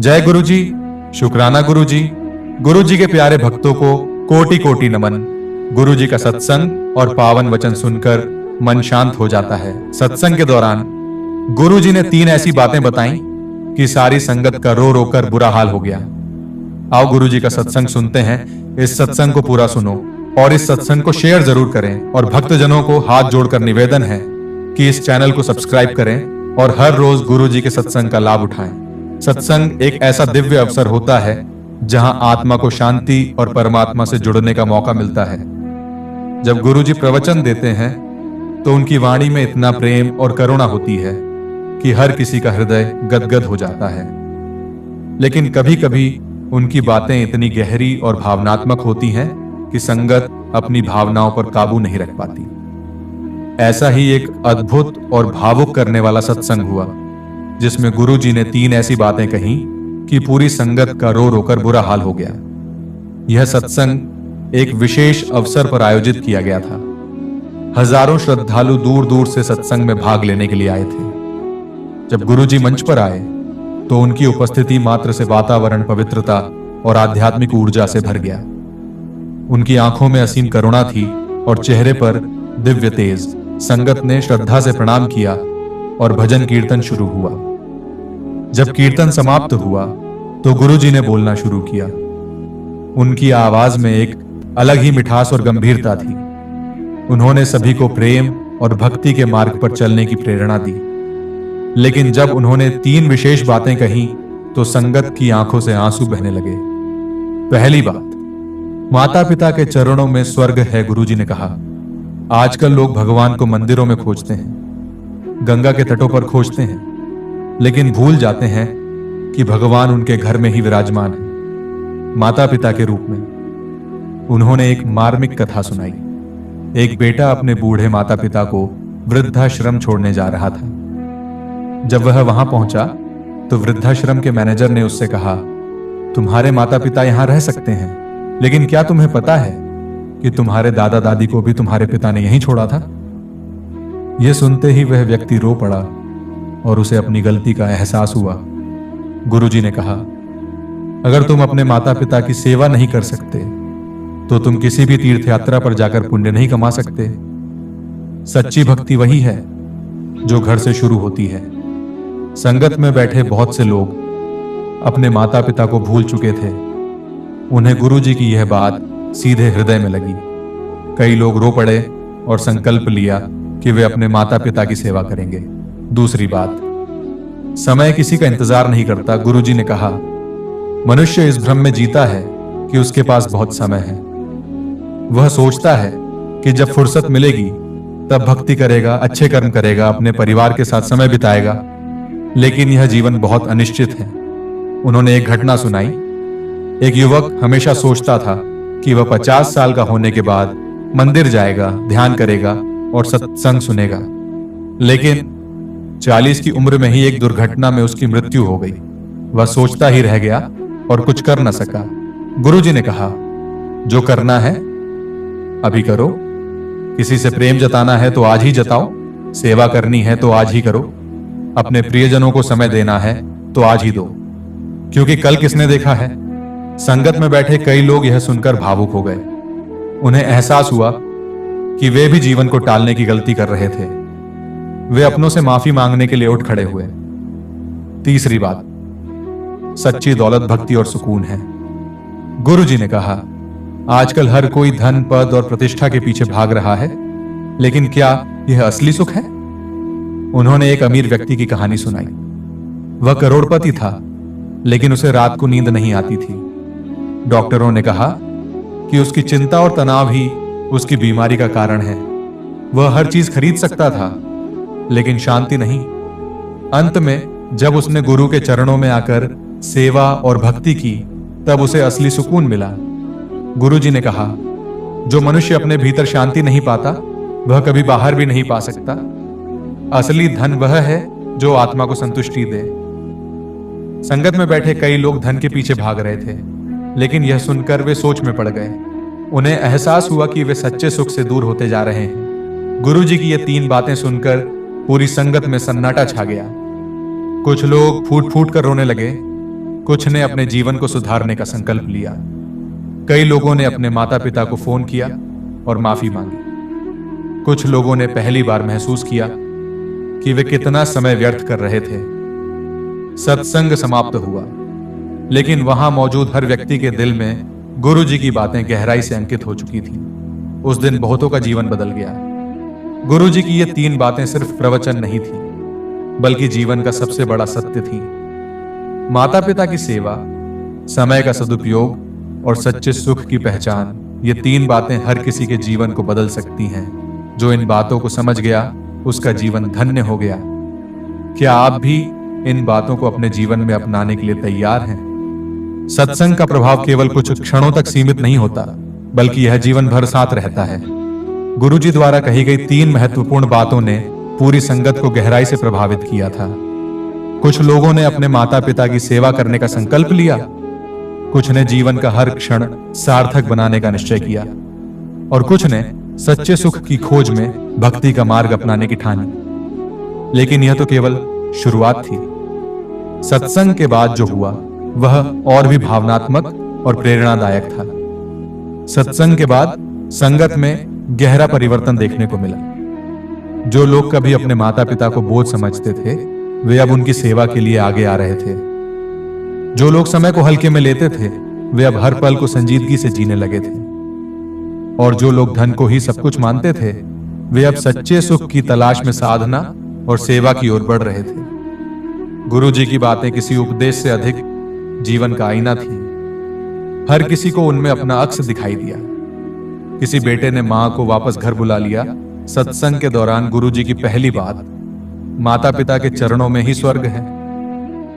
जय गुरु जी, शुक्राना गुरु जी। गुरु जी के प्यारे भक्तों को कोटि कोटि नमन। गुरु जी का सत्संग और पावन वचन सुनकर मन शांत हो जाता है। सत्संग के दौरान गुरु जी ने 3 ऐसी बातें बताई कि सारी संगत का रो रो कर बुरा हाल हो गया। आओ गुरु जी का सत्संग सुनते हैं। इस सत्संग को पूरा सुनो और इस सत्संग को शेयर जरूर करें। और भक्तजनों को हाथ जोड़कर निवेदन है कि इस चैनल को सब्सक्राइब करें और हर रोज गुरु जी के सत्संग का लाभ उठाएं। सत्संग एक ऐसा दिव्य अवसर होता है जहां आत्मा को शांति और परमात्मा से जुड़ने का मौका मिलता है। जब गुरु जी प्रवचन देते हैं तो उनकी वाणी में इतना प्रेम और करुणा होती है कि हर किसी का हृदय गदगद हो जाता है। लेकिन कभी कभी उनकी बातें इतनी गहरी और भावनात्मक होती हैं कि संगत अपनी भावनाओं पर काबू नहीं रख पाती। ऐसा ही एक अद्भुत और भावुक करने वाला सत्संग हुआ जिसमें गुरु जी ने 3 ऐसी बातें कही कि पूरी संगत का रो रो कर बुरा हाल हो गया। यह सत्संग एक विशेष अवसर पर आयोजित किया गया था। हजारों श्रद्धालु दूर दूर से सत्संग में भाग लेने के लिए आए थे। जब गुरु जी मंच पर आए तो उनकी उपस्थिति मात्र से वातावरण पवित्रता और आध्यात्मिक ऊर्जा से भर गया। उनकी आंखों में असीम करुणा थी और चेहरे पर दिव्य तेज। संगत ने श्रद्धा से प्रणाम किया और भजन कीर्तन शुरू हुआ। जब कीर्तन समाप्त हुआ तो गुरु जी ने बोलना शुरू किया। उनकी आवाज में एक अलग ही मिठास और गंभीरता थी। उन्होंने सभी को प्रेम और भक्ति के मार्ग पर चलने की प्रेरणा दी। लेकिन जब उन्होंने 3 विशेष बातें कही तो संगत की आंखों से आंसू बहने लगे। पहली बात, माता पिता के चरणों में स्वर्ग है। गुरु जी ने कहा, आजकल लोग भगवान को मंदिरों में खोजते हैं, गंगा के तटों पर खोजते हैं, लेकिन भूल जाते हैं कि भगवान उनके घर में ही विराजमान है, माता पिता के रूप में। उन्होंने एक मार्मिक कथा सुनाई। एक बेटा अपने बूढ़े माता पिता को वृद्धाश्रम छोड़ने जा रहा था। जब वह वहां पहुंचा तो वृद्धाश्रम के मैनेजर ने उससे कहा, तुम्हारे माता पिता यहां रह सकते हैं, लेकिन क्या तुम्हें पता है कि तुम्हारे दादा दादी को भी तुम्हारे पिता ने यहीं छोड़ा था? यह सुनते ही वह व्यक्ति रो पड़ा और उसे अपनी गलती का एहसास हुआ। गुरुजी ने कहा, अगर तुम अपने माता पिता की सेवा नहीं कर सकते तो तुम किसी भी तीर्थ यात्रा पर जाकर पुण्य नहीं कमा सकते। सच्ची भक्ति वही है जो घर से शुरू होती है। संगत में बैठे बहुत से लोग अपने माता पिता को भूल चुके थे। उन्हें गुरुजी की यह बात सीधे हृदय में लगी। कई लोग रो पड़े और संकल्प लिया कि वे अपने माता पिता की सेवा करेंगे। दूसरी बात, समय किसी का इंतजार नहीं करता। गुरुजी ने कहा, मनुष्य इस भ्रम में जीता है कि उसके पास बहुत समय है। वह सोचता है कि जब फुर्सत मिलेगी तब भक्ति करेगा, अच्छे कर्म करेगा, अपने परिवार के साथ समय बिताएगा, लेकिन यह जीवन बहुत अनिश्चित है। उन्होंने एक घटना सुनाई। एक युवक हमेशा सोचता था कि वह 50 साल का होने के बाद मंदिर जाएगा, ध्यान करेगा और सत्संग सुनेगा, लेकिन 40 की उम्र में ही एक दुर्घटना में उसकी मृत्यु हो गई। वह सोचता ही रह गया और कुछ कर न सका। गुरुजी ने कहा, जो करना है अभी करो। किसी से प्रेम जताना है तो आज ही जताओ, सेवा करनी है तो आज ही करो, अपने प्रियजनों को समय देना है तो आज ही दो, क्योंकि कल किसने देखा है। संगत में बैठे कई लोग यह सुनकर भावुक हो गए। उन्हें एहसास हुआ कि वे भी जीवन को टालने की गलती कर रहे थे। वे अपनों से माफी मांगने के लिए उठ खड़े हुए। तीसरी बात, सच्ची दौलत भक्ति और सुकून है। गुरुजी ने कहा, आजकल हर कोई धन, पद और प्रतिष्ठा के पीछे भाग रहा है, लेकिन क्या यह असली सुख है? उन्होंने एक अमीर व्यक्ति की कहानी सुनाई। वह करोड़पति था, लेकिन उसे रात को नींद नहीं आती थी। डॉक्टरों ने कहा कि उसकी चिंता और तनाव ही उसकी बीमारी का कारण है। वह हर चीज खरीद सकता था, लेकिन शांति नहीं। अंत में जब उसने गुरु के चरणों में आकर सेवा और भक्ति की, तब उसे असली सुकून मिला। गुरुजी ने कहा, जो मनुष्य अपने भीतर शांति नहीं पाता, वह कभी बाहर भी नहीं पा सकता। असली धन वह है जो आत्मा को संतुष्टि दे। संगत में बैठे कई लोग धन के पीछे भाग रहे थे, लेकिन यह सुनकर वे सोच में पड़ गए। उन्हें एहसास हुआ कि वे सच्चे सुख से दूर होते जा रहे हैं। गुरुजी की ये 3 बातें सुनकर पूरी संगत में सन्नाटा छा गया। कुछ लोग फूट फूट कर रोने लगे, कुछ ने अपने जीवन को सुधारने का संकल्प लिया। कई लोगों ने अपने माता पिता को फोन किया और माफी मांगी। कुछ लोगों ने पहली बार महसूस किया कि वे कितना समय व्यर्थ कर रहे थे। सत्संग समाप्त हुआ, लेकिन वहां मौजूद हर व्यक्ति के दिल में गुरु जी की बातें गहराई से अंकित हो चुकी थी। उस दिन बहुतों का जीवन बदल गया। गुरु जी की ये 3 बातें सिर्फ प्रवचन नहीं थी, बल्कि जीवन का सबसे बड़ा सत्य थी। माता पिता की सेवा, समय का सदुपयोग और सच्चे सुख की पहचान, ये 3 बातें हर किसी के जीवन को बदल सकती हैं। जो इन बातों को समझ गया, उसका जीवन धन्य हो गया। क्या आप भी इन बातों को अपने जीवन में अपनाने के लिए तैयार हैं? सत्संग का प्रभाव केवल कुछ क्षणों तक सीमित नहीं होता, बल्कि यह जीवन भर साथ रहता है। गुरु जी द्वारा कही गई 3 महत्वपूर्ण बातों ने पूरी संगत को गहराई से प्रभावित किया था। कुछ लोगों ने अपने माता पिता की सेवा करने का संकल्प लिया, कुछ ने जीवन का हर क्षण सार्थक बनाने का निश्चय किया, और कुछ ने सच्चे सुख की खोज में भक्ति का मार्ग अपनाने की ठानी। लेकिन यह तो केवल शुरुआत थी। सत्संग के बाद जो हुआ वह और भी भावनात्मक और प्रेरणादायक था। सत्संग के बाद संगत में गहरा परिवर्तन देखने को मिला। जो लोग कभी अपने माता पिता को बोझ समझते थे, वे अब उनकी सेवा के लिए आगे आ रहे थे। जो लोग समय को हल्के में लेते थे, वे अब हर पल को संजीदगी से जीने लगे थे। और जो लोग धन को ही सब कुछ मानते थे, वे अब सच्चे सुख की तलाश में साधना और सेवा की ओर बढ़ रहे थे। गुरु जी की बातें किसी उपदेश से अधिक जीवन का आईना थी। हर किसी को उनमें अपना अक्स दिखाई दिया। किसी बेटे ने मां को वापस घर बुला लिया। सत्संग के दौरान गुरु जी की पहली बात, माता पिता के चरणों में ही स्वर्ग है,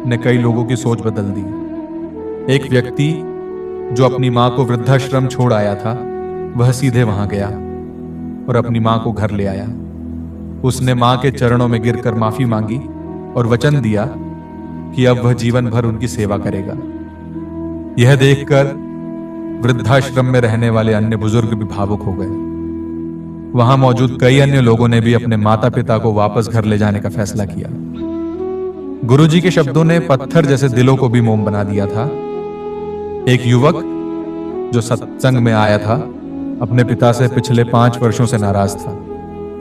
ने कई लोगों की सोच बदल दी। एक व्यक्ति जो अपनी मां को वृद्धाश्रम छोड़ आया था, वह सीधे वहां गया और अपनी मां को घर ले आया। उसने मां के चरणों में गिरकर माफी मांगी और वचन दिया कि अब वह जीवन भर उनकी सेवा करेगा। यह देखकर वृद्धाश्रम में रहने वाले अन्य बुजुर्ग भी भावुक हो गए। वहां मौजूद कई अन्य लोगों ने भी अपने माता पिता को वापस घर ले जाने का फैसला किया। गुरुजी के शब्दों ने पत्थर जैसे दिलों को भी मोम बना दिया था। एक युवक जो सत्संग में आया था, अपने पिता से पिछले 5 वर्षों से नाराज था।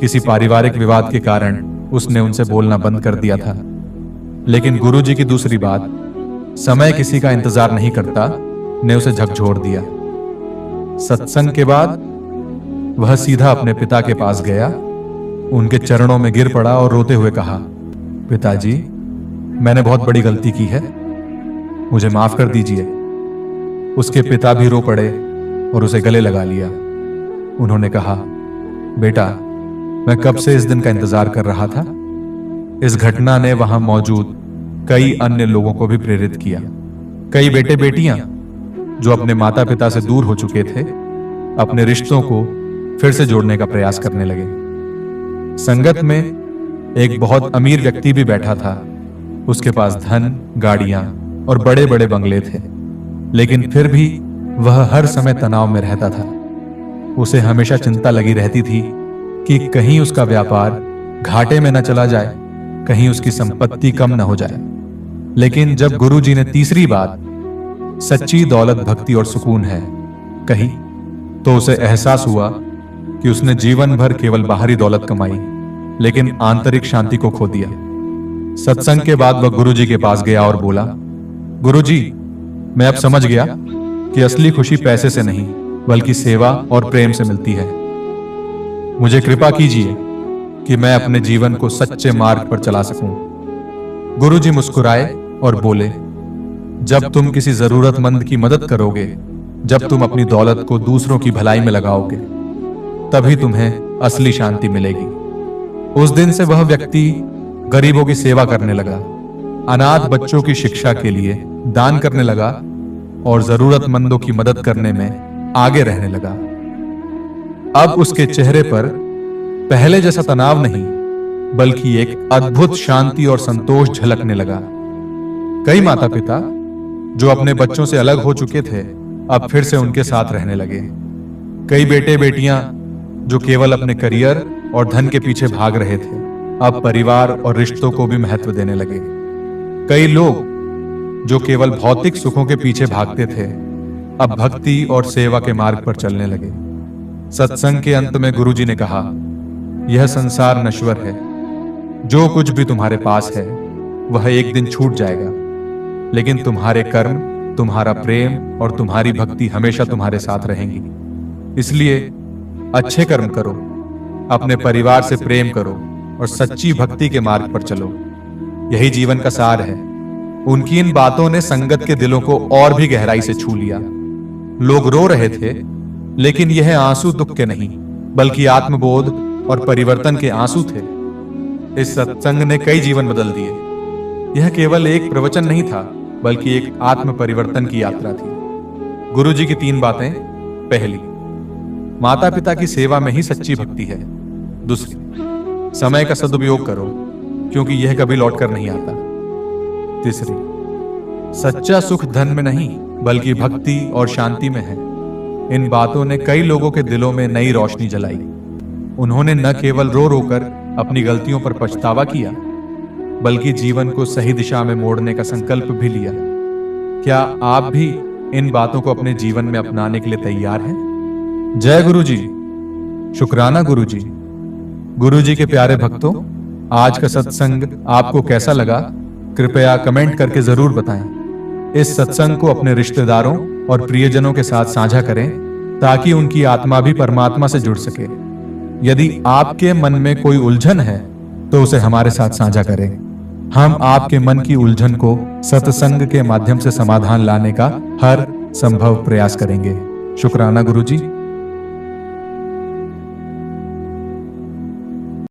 किसी पारिवारिक विवाद के कारण उसने उनसे बोलना बंद कर दिया था। लेकिन गुरुजी की दूसरी बात, समय किसी का इंतजार नहीं करता, ने उसे झकझोर दिया। सत्संग के बाद वह सीधा अपने पिता के पास गया, उनके चरणों में गिर पड़ा और रोते हुए कहा, पिताजी, मैंने बहुत बड़ी गलती की है, मुझे माफ कर दीजिए। उसके पिता भी रो पड़े और उसे गले लगा लिया। उन्होंने कहा, बेटा, मैं कब से इस दिन का इंतजार कर रहा था। इस घटना ने वहां मौजूद कई अन्य लोगों को भी प्रेरित किया। कई बेटे बेटियां जो अपने माता पिता से दूर हो चुके थे, अपने रिश्तों को फिर से जोड़ने का प्रयास करने लगे। संगत में एक बहुत अमीर व्यक्ति भी बैठा था। उसके पास धन, गाड़ियां और बड़े बड़े बंगले थे, लेकिन फिर भी वह हर समय तनाव में रहता था। उसे हमेशा चिंता लगी रहती थी कि कहीं उसका व्यापार घाटे में न चला जाए, कहीं उसकी संपत्ति कम न हो जाए। लेकिन जब गुरुजी ने तीसरी बात, सच्ची दौलत भक्ति और सुकून है, कही, तो उसे एहसास हुआ कि उसने जीवन भर केवल बाहरी दौलत कमाई, लेकिन आंतरिक शांति को खो दिया। सत्संग के बाद वह गुरुजी के पास गया और बोला, गुरुजी, मैं अब समझ गया कि असली खुशी पैसे से नहीं, बल्कि सेवा और प्रेम से मिलती है। मुझे कृपा कीजिए कि मैं अपने जीवन को सच्चे मार्ग पर चला सकूं। गुरुजी मुस्कुराए और बोले, जब तुम किसी जरूरतमंद की मदद करोगे, जब तुम अपनी दौलत को दूसरों की भलाई में लगाओगे, तभी तुम्हें असली शांति मिलेगी। उस दिन से वह व्यक्ति गरीबों की सेवा करने लगा, अनाथ बच्चों की शिक्षा के लिए दान करने लगा और जरूरतमंदों की मदद करने में आगे रहने लगा। अब उसके चेहरे पर पहले जैसा तनाव नहीं, बल्कि एक अद्भुत शांति और संतोष झलकने लगा। कई माता पिता जो अपने बच्चों से अलग हो चुके थे, अब फिर से उनके साथ रहने लगे। कई बेटे बेटियां जो केवल अपने करियर और धन के पीछे भाग रहे थे, अब परिवार और रिश्तों को भी महत्व देने लगे। कई लोग जो केवल भौतिक सुखों के पीछे भागते थे, अब भक्ति और सेवा के मार्ग पर चलने लगे। सत्संग के अंत में गुरुजी ने कहा, यह संसार नश्वर है। जो कुछ भी तुम्हारे पास है वह एक दिन छूट जाएगा, लेकिन तुम्हारे कर्म, तुम्हारा प्रेम और तुम्हारी भक्ति हमेशा तुम्हारे साथ रहेंगी। इसलिए अच्छे कर्म करो, अपने परिवार से प्रेम करो और सच्ची भक्ति के मार्ग पर चलो। यही जीवन का सार है। उनकी इन बातों ने संगत के दिलों को और भी गहराई से छू लिया। लोग रो रहे थे, लेकिन यह आंसू दुख के नहीं, बल्कि आत्मबोध और परिवर्तन के आंसू थे। इस सत्संग ने कई जीवन बदल दिए। यह केवल एक प्रवचन नहीं था, बल्कि एक आत्म परिवर्तन की यात्रा थी। गुरुजी की 3 बातें। पहली, माता पिता की सेवा में ही सच्ची भक्ति है। दूसरी, समय का सदुपयोग करो, क्योंकि यह कभी लौटकर नहीं आता। तीसरी, सच्चा सुख धन में नहीं, बल्कि भक्ति और शांति में है। इन बातों ने कई लोगों के दिलों में नई रोशनी जलाई। उन्होंने न केवल रो रोकर अपनी गलतियों पर पछतावा किया, बल्कि जीवन को सही दिशा में मोड़ने का संकल्प भी लिया। क्या आप भी इन बातों को अपने जीवन में अपनाने के लिए तैयार हैं? जय गुरुजी। शुक्राना गुरुजी। गुरुजी के प्यारे भक्तों, आज का सत्संग आपको कैसा लगा? कृपया कमेंट करके जरूर बताएं। इस सत्संग को अपने रिश्तेदारों और प्रियजनों के साथ साझा करें, ताकि उनकी आत्मा भी परमात्मा से जुड़ सके। यदि आपके मन में कोई उलझन है तो उसे हमारे साथ साझा करें। हम आपके मन की उलझन को सत्संग के माध्यम से समाधान लाने का हर संभव प्रयास करेंगे। शुक्राना गुरुजी।